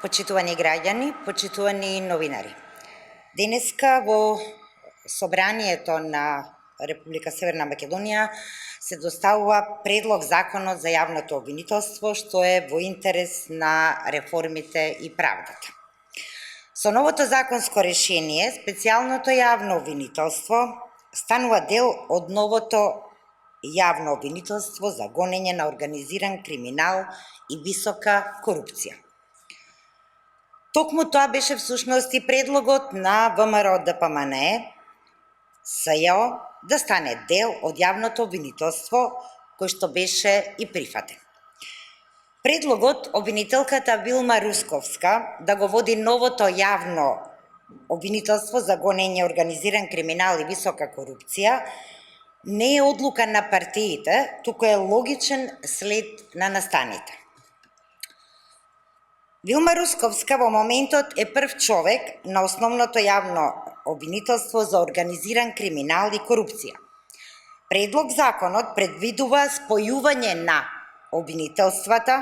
Почитувани граѓани, почитувани новинари. Денеска во Собранието на Република Северна Македонија се доставува предлог законот за јавното обвинителство, што е во интерес на реформите и правдата. Со новото законско решение, специјалното јавно обвинителство станува дел од новото јавно обвинителство за гонење на организиран криминал и висока корупција. Токму тоа беше всушност и предлогот на ВМРО ДПМНЕ СЈО да стане дел од јавното обвинителство, кој што беше и прифатен. Предлогот обвинителката Вилма Русковска да го води новото јавно обвинителство за гонење организиран криминал и висока корупција не е одлука на партиите, туку е логичен след на настаните. Вилма Русковска во моментот е прв човек на основното јавно обвинителство за организиран криминал и корупција. Предлог законот предвидува спојување на обвинителствата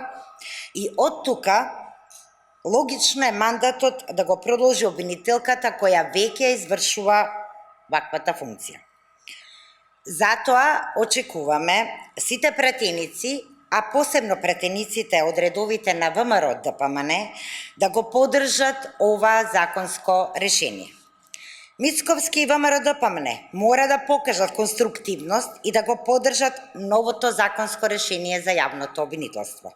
и од тука логично е мандатот да го продолжи обвинителката која веќе извршува ваквата функција. Затоа очекуваме сите пратеници, а посебно пратениците од редовите на ВМРО ДПМНЕ да го поддржат ова законско решение. Мицковски и ВМРО ДПМНЕ мора да покажат конструктивност и да го поддржат новото законско решение за јавното обвинителство.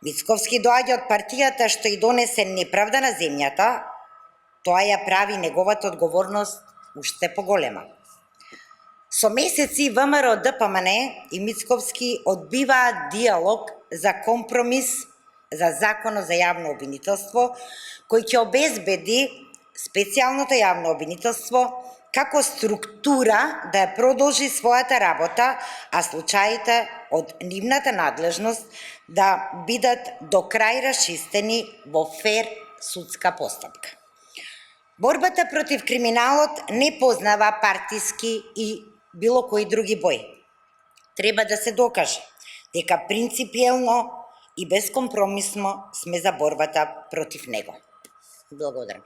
Мицковски доаѓа од партијата што и донесе неправда на земјата, тоа ја прави неговата одговорност уште поголема. Со месеци ВМРО ДПМНЕ и Мицковски одбиваат диалог за компромис за законот за јавно обвинителство, кој ќе обезбеди специјалното јавно обвинителство како структура да ја продолжи својата работа, а случаите од нивната надлежност да бидат до крај расчистени во фер судска постапка. Борбата против криминалот не познава партиски и било кои други бои. Треба да се докаже дека принципиелно и безкомпромисно сме за борбата против него. Благодарам.